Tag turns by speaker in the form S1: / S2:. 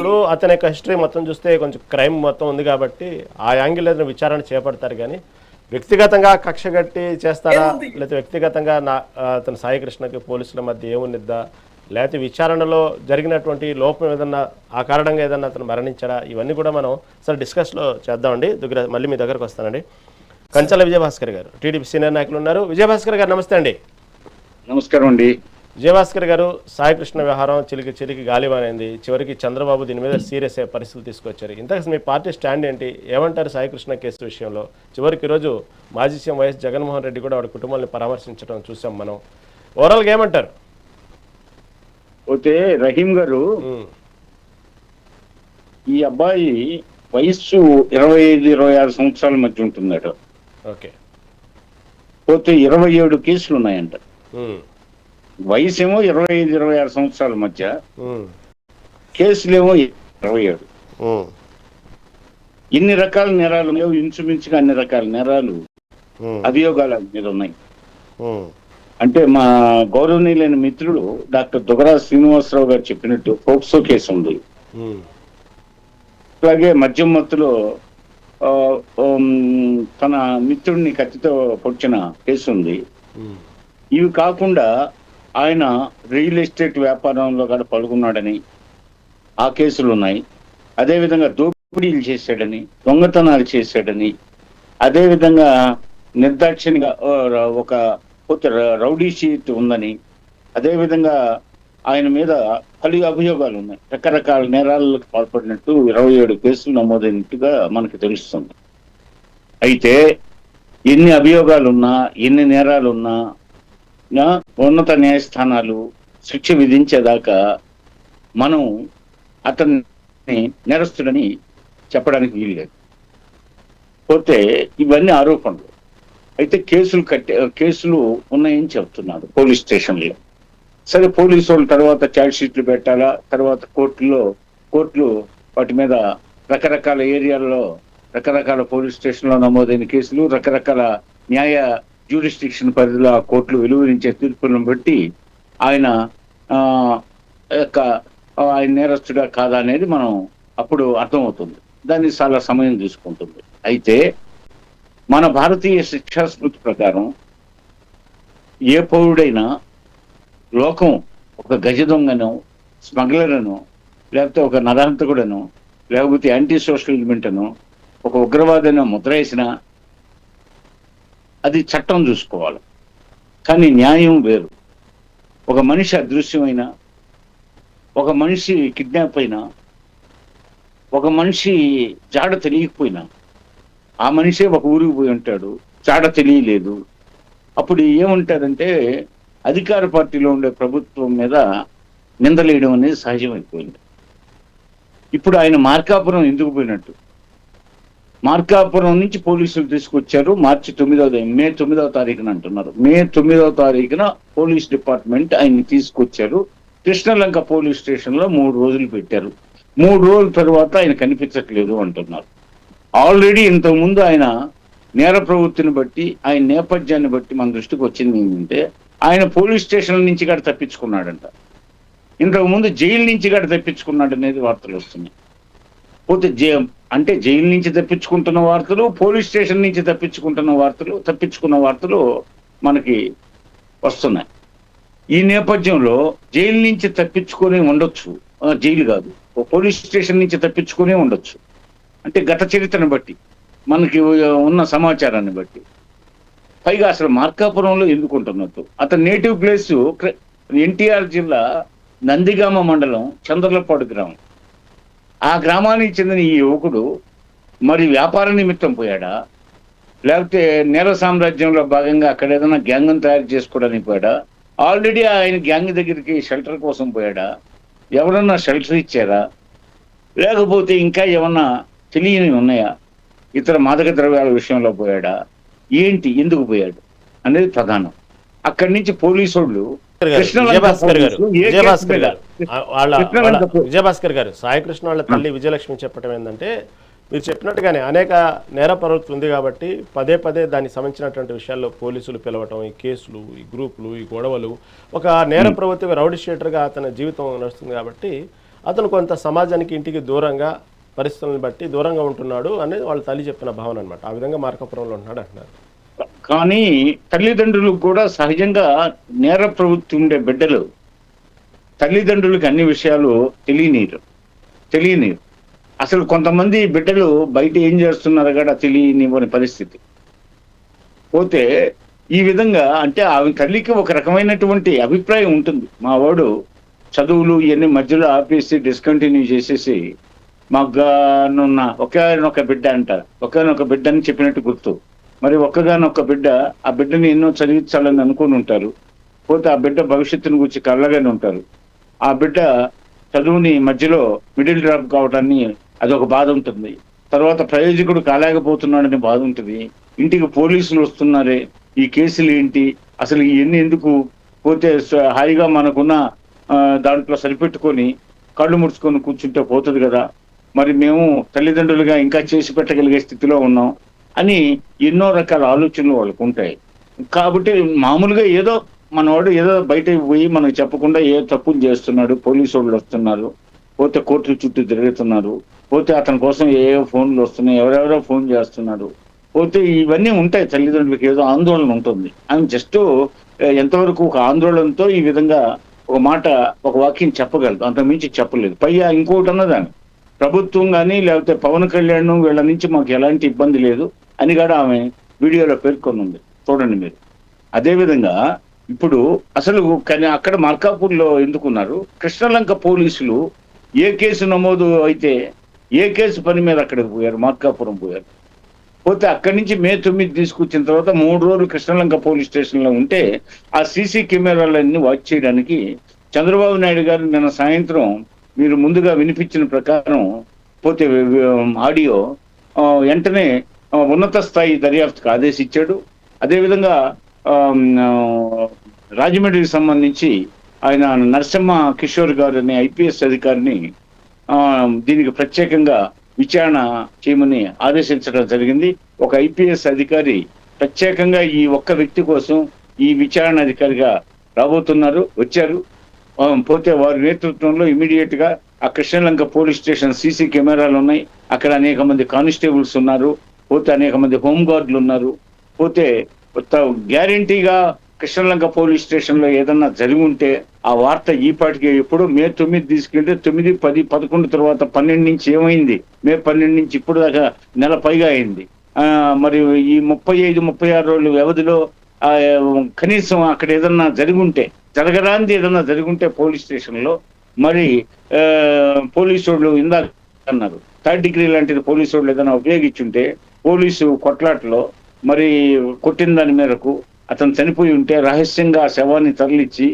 S1: ఇప్పుడు అతని యొక్క హిస్టరీ మొత్తం చూస్తే కొంచెం క్రైమ్ మొత్తం ఉంది కాబట్టి ఆ యాంగిల్ ఏదైనా విచారణ చేపడతారు కానీ వ్యక్తిగతంగా కక్ష కట్టి చేస్తారా లేకపోతే వ్యక్తిగతంగా అతను సాయి కృష్ణకి పోలీసుల మధ్య ఏముండిద్దా లేకపోతే విచారణలో జరిగినటువంటి లోపం ఏదన్నా ఆ కారణంగా ఏదన్నా అతను మరణించాడా ఇవన్నీ కూడా మనం సార్ డిస్కస్లో చేద్దామండి. మళ్ళీ మీ దగ్గరకు వస్తానండి. కంచల విజయభాస్కర్ గారు టీడీపీ సీనియర్ నాయకులు ఉన్నారు. విజయభాస్కర్ గారు నమస్తే అండి.
S2: నమస్కారం అండి.
S1: విజయభాస్కర్ గారు, సాయి కృష్ణ వ్యవహారం చిలికి గాలివానైంది. చివరికి చంద్రబాబు దీని మీద సీరియస్ అయ్యే పరిస్థితులు తీసుకొచ్చారు. ఇంతకు మీ పార్టీ స్టాండ్ ఏంటి? ఏమంటారు సాయి కృష్ణ కేసు విషయంలో? చివరికి ఈరోజు మాజీ సీఎం వైఎస్ జగన్మోహన్ రెడ్డి కూడా వాడి కుటుంబాన్ని పరామర్శించడం చూసాం మనం. ఓవరాల్గా ఏమంటారు?
S2: పోతే రహీం గారు, ఈ అబ్బాయి వయస్సు 25-26 సంవత్సరాల మధ్య ఉంటున్నాడు.
S1: ఓకే.
S2: పోతే 27 కేసులు ఉన్నాయంట. వయసు ఏమో 25-26 సంవత్సరాల మధ్య, కేసులేమో 27. ఇన్ని రకాల నేరాలు లేవు, ఇంచుమించుగా అన్ని రకాల నేరాలు అభియోగాల మీద ఉన్నాయి. అంటే మా గౌరవనీయులైన మిత్రుడు డాక్టర్ దుగరా శ్రీనివాసరావు గారు చెప్పినట్టు పోక్సో కేసు ఉంది, అలాగే మద్యం మత్తులో తన మిత్రుడిని కత్తితో పొడిచిన కేసు ఉంది. ఇవి కాకుండా ఆయన రియల్ ఎస్టేట్ వ్యాపారంలో కూడా పాల్గొన్నాడని ఆ కేసులు ఉన్నాయి. అదేవిధంగా దోపిడీలు చేశాడని, దొంగతనాలు చేశాడని, అదేవిధంగా నిర్దాక్షిణ్యంగా ఒక రౌడీ షీట్ ఉందని, అదేవిధంగా ఆయన మీద పలు అభియోగాలు ఉన్నాయి. రకరకాల నేరాలకు పాల్పడినట్టు 27 కేసులు నమోదైనట్టుగా మనకు తెలుస్తుంది. అయితే ఎన్ని అభియోగాలున్నా, ఎన్ని నేరాలున్నా ఉన్నత న్యాయస్థానాలు శిక్ష విధించేదాకా మనం అతన్ని నేరస్తుడని చెప్పడానికి వీలులేదు. పోతే ఇవన్నీ ఆరోపణలు. అయితే కేసులు ఉన్నాయని చెప్తున్నారు పోలీస్ స్టేషన్లో. సరే, పోలీసు వాళ్ళు తర్వాత ఛార్జ్ షీట్లు పెట్టాలా, తర్వాత కోర్టులు వాటి మీద రకరకాల ఏరియాల్లో రకరకాల పోలీస్ స్టేషన్లో నమోదైన కేసులు, రకరకాల న్యాయ జ్యూరిస్డిక్షన్ పరిధిలో ఆ కోర్టులు వెలువరించే తీర్పులను బట్టి ఆయన నేరస్తుడా కాదా అనేది మనం అప్పుడు అర్థమవుతుంది. దానికి చాలా సమయం తీసుకుంటుంది. అయితే మన భారతీయ శిక్షా స్మృతి ప్రకారం ఏ పౌరుడైనా లోకం ఒక గజ దొంగను, స్మగ్లర్ను, లేకపోతే ఒక నరహంతకుడను, లేకపోతే యాంటీ సోషల్ ఎలిమెంట్ను, ఒక ఉగ్రవాదను ముద్ర వేసినా అది చట్టం చూసుకోవాలి. కానీ న్యాయం వేరు. ఒక మనిషి అదృశ్యమైనా, ఒక మనిషి కిడ్నాప్ అయినా, ఒక మనిషి జాడ తెలియకపోయినా, ఆ మనిషే ఒక ఊరికి పోయి ఉంటాడు, జాడ తెలియలేదు. అప్పుడు ఏముంటారంటే అధికార పార్టీలో ఉండే ప్రభుత్వం మీద నిందలేయడం అనేది సహజమైపోయింది. ఇప్పుడు ఆయన మార్కాపురం ఎందుకు పోయినట్టు? మార్కాపురం నుంచి పోలీసులు తీసుకొచ్చారు. మే 9వ తారీఖున అంటున్నారు. మే 9వ తారీఖున పోలీస్ డిపార్ట్మెంట్ ఆయన్ని తీసుకొచ్చారు. కృష్ణలంక పోలీస్ స్టేషన్లో 3 రోజులు పెట్టారు. 3 రోజుల తర్వాత ఆయన కనిపించట్లేదు అంటున్నారు. ఆల్రెడీ ఇంతకుముందు ఆయన నేర ప్రవృత్తిని బట్టి, ఆయన నేపథ్యాన్ని బట్టి మన దృష్టికి వచ్చింది ఏంటంటే ఆయన పోలీస్ స్టేషన్ నుంచి కూడా తప్పించుకున్నాడంట. ఇంతకుముందు జైలు నుంచి కూడా తప్పించుకున్నాడు అనేది వార్తలు వస్తున్నాయి. పోతే అంటే జైలు నుంచి తప్పించుకుంటున్న వార్తలు, పోలీస్ స్టేషన్ నుంచి తప్పించుకున్న వార్తలు మనకి వస్తున్నాయి. ఈ నేపథ్యంలో జైలు నుంచి తప్పించుకొని ఉండొచ్చు, జైలు కాదు, పోలీస్ స్టేషన్ నుంచి తప్పించుకునే ఉండొచ్చు. అంటే గత చరిత్రను బట్టి, మనకి ఉన్న సమాచారాన్ని బట్టి. పైగా అసలు మార్కాపురంలో ఎందుకుంటున్నట్టు, అతని నేటివ్ ప్లేసు ఎన్టీఆర్ జిల్లా నందిగామ మండలం చంద్రలపాడు గ్రామం. ఆ గ్రామానికి చెందిన ఈ యువకుడు మరి వ్యాపార నిమిత్తం పోయాడా, లేకపోతే నేర సామ్రాజ్యంలో భాగంగా అక్కడ ఏదైనా గ్యాంగ్ను తయారు చేసుకోవడానికి పోయాడా, ఆల్రెడీ ఆయన గ్యాంగ్ దగ్గరికి షెల్టర్ కోసం పోయాడా, ఎవరన్నా షెల్టర్ ఇచ్చారా, లేకపోతే ఇంకా ఏమన్నా తెలియనివి ఉన్నాయా, ఇతర మాదక ద్రవ్యాల విషయంలో పోయాడా, ఏంటి, ఎందుకు పోయాడు అనేది ప్రధానం. అక్కడి నుంచి పోలీసు వాళ్ళు
S1: విజయభాస్కర్ గారు, సాయి కృష్ణ వాళ్ళ తల్లి విజయలక్ష్మి చెప్పడం ఏంటంటే, మీరు చెప్పినట్టుగానే అనేక నేర ప్రవృత్తి ఉంది కాబట్టి పదే దానికి సంబంధించినటువంటి విషయాల్లో పోలీసులు పిలవటం, ఈ కేసులు, ఈ గ్రూపులు, ఈ గొడవలు, ఒక నేర ప్రవృత్తి రౌడీ షీటర్గా అతని జీవితం నడుస్తుంది కాబట్టి అతను కొంత సమాజానికి ఇంటికి దూరంగా పరిస్థితులను బట్టి దూరంగా ఉంటున్నాడు అనేది వాళ్ళ తల్లి చెప్పిన భావన అనమాట. ఆ విధంగా మార్కాపురంలో ఉంటున్నాడు అంటున్నారు.
S2: కానీ తల్లిదండ్రులకు కూడా సహజంగా నేర ప్రవృత్తి ఉండే బిడ్డలు తల్లిదండ్రులకు అన్ని విషయాలు తెలియనీరు. అసలు కొంతమంది బిడ్డలు బయట ఏం చేస్తున్నారో కూడా తెలియనివ్వని పరిస్థితి. పోతే ఈ విధంగా అంటే ఆమె తల్లికి ఒక రకమైనటువంటి అభిప్రాయం ఉంటుంది. మా వాడు చదువులు ఇవన్నీ మధ్యలో ఆపేసి డిస్కంటిన్యూ చేసేసి మాకున్న ఒక్కనొక బిడ్డ అంటారు. ఒక్కనొక బిడ్డ అని చెప్పినట్టు గుర్తు. మరి ఒక్కగానొక్క బిడ్డ, ఆ బిడ్డని ఎన్నో చదివించాలని అనుకుని ఉంటారు. పోతే ఆ బిడ్డ భవిష్యత్తును గురించి కళ్ళగానే ఉంటారు. ఆ బిడ్డ చదువుని మధ్యలో మిడిల్ డ్రాప్ కావడాన్ని అదొక బాధ ఉంటుంది. తర్వాత ప్రయోజకుడు కాలేకపోతున్నాడని బాధ ఉంటుంది. ఇంటికి పోలీసులు వస్తున్నారే, ఈ కేసులు ఏంటి, అసలు ఇవన్నీ ఎందుకు, పోతే హాయిగా మనకున్న దాంట్లో సరిపెట్టుకొని కళ్ళు ముడుచుకొని కూర్చుంటే పోతుంది కదా, మరి మేము తల్లిదండ్రులుగా ఇంకా చేసి పెట్టగలిగే స్థితిలో ఉన్నాం అని ఎన్నో రకాల ఆలోచనలు వాళ్ళకు ఉంటాయి. కాబట్టి మామూలుగా ఏదో మనవాడు ఏదో బయట పోయి మనకు చెప్పకుండా ఏ తప్పులు చేస్తున్నాడు, పోలీసు వాళ్ళు వస్తున్నారు, పోతే కోర్టుల చుట్టూ తిరుగుతున్నారు, పోతే అతని కోసం ఏ ఫోన్లు వస్తున్నాయి, ఎవరెవరో ఫోన్ చేస్తున్నారు, పోతే ఇవన్నీ ఉంటాయి. తల్లిదండ్రులకు ఏదో ఆందోళన ఉంటుంది. ఆమె జస్ట్ ఎంతవరకు ఒక ఆందోళనతో ఈ విధంగా ఒక మాట, ఒక వాక్యం చెప్పగలదు, అంతకుమించి చెప్పలేదు. పైగా ఇంకోటి అన్నదాన్ని ప్రభుత్వం కానీ లేకపోతే పవన్ కళ్యాణ్ వీళ్ళ నుంచి మాకు ఎలాంటి ఇబ్బంది లేదు అని కూడా ఆమె వీడియోలో పేర్కొని ఉంది, చూడండి మీరు. అదేవిధంగా ఇప్పుడు అసలు కానీ అక్కడ మార్కాపూర్లో ఎందుకున్నారు, కృష్ణలంక పోలీసులు ఏ కేసు నమోదు అయితే ఏ కేసు పని మీద అక్కడికి పోయారు, మార్కాపురం పోయారు. పోతే అక్కడి నుంచి మే 9 తీసుకొచ్చిన తర్వాత 3 రోజులు కృష్ణలంక పోలీస్ స్టేషన్లో ఉంటే ఆ సీసీ కెమెరాలన్నీ వాచ్ చేయడానికి చంద్రబాబు నాయుడు గారు నిన్న సాయంత్రం మీరు ముందుగా వినిపించిన ప్రకారం పోతే ఆడియో వెంటనే ఉన్నత స్థాయి దర్యాప్తుకు ఆదేశించాడు. అదేవిధంగా రాజమండ్రికి సంబంధించి ఆయన నరసింహ కిషోర్ గారు అనే ఐపీఎస్ అధికారిని దీనికి ప్రత్యేకంగా విచారణ చేయమని ఆదేశించడం జరిగింది. ఒక ఐపీఎస్ అధికారి ప్రత్యేకంగా ఈ ఒక్క వ్యక్తి కోసం ఈ విచారణ అధికారిగా రాబోతున్నారు, వచ్చారు. పోతే వారి నేతృత్వంలో ఇమీడియట్ గా ఆ కృష్ణలంక పోలీస్ స్టేషన్ సీసీ కెమెరాలు ఉన్నాయి, అక్కడ అనేక మంది కానిస్టేబుల్స్ ఉన్నారు, పోతే అనేక మంది హోంగార్డులు ఉన్నారు. పోతే గ్యారంటీగా కృష్ణలంక పోలీస్ స్టేషన్ లో ఏదన్నా జరిగి ఉంటే ఆ వార్త ఈ పాటికి ఎప్పుడో మే 9 తీసుకెళ్తే 9, 10, 11 తర్వాత 12 నుంచి ఏమైంది, మే 12 నుంచి ఇప్పుడు దాకా నెల పైగా అయింది. మరి ఈ 35, 36 రోజుల వ్యవధిలో కనీసం అక్కడ ఏదన్నా జరుగుంటే, జరగరాంది ఏదన్నా జరుగుంటే పోలీస్ స్టేషన్ లో మరి పోలీసు వాళ్ళు ఇందాక అన్నారు 3rd డిగ్రీ లాంటిది పోలీసు వాళ్ళు ఏదైనా ఉపయోగించుంటే పోలీసు కొట్లాటలో మరి కొట్టిన దాని మేరకు అతను చనిపోయి ఉంటే రహస్యంగా శవాన్ని తరలిచ్చి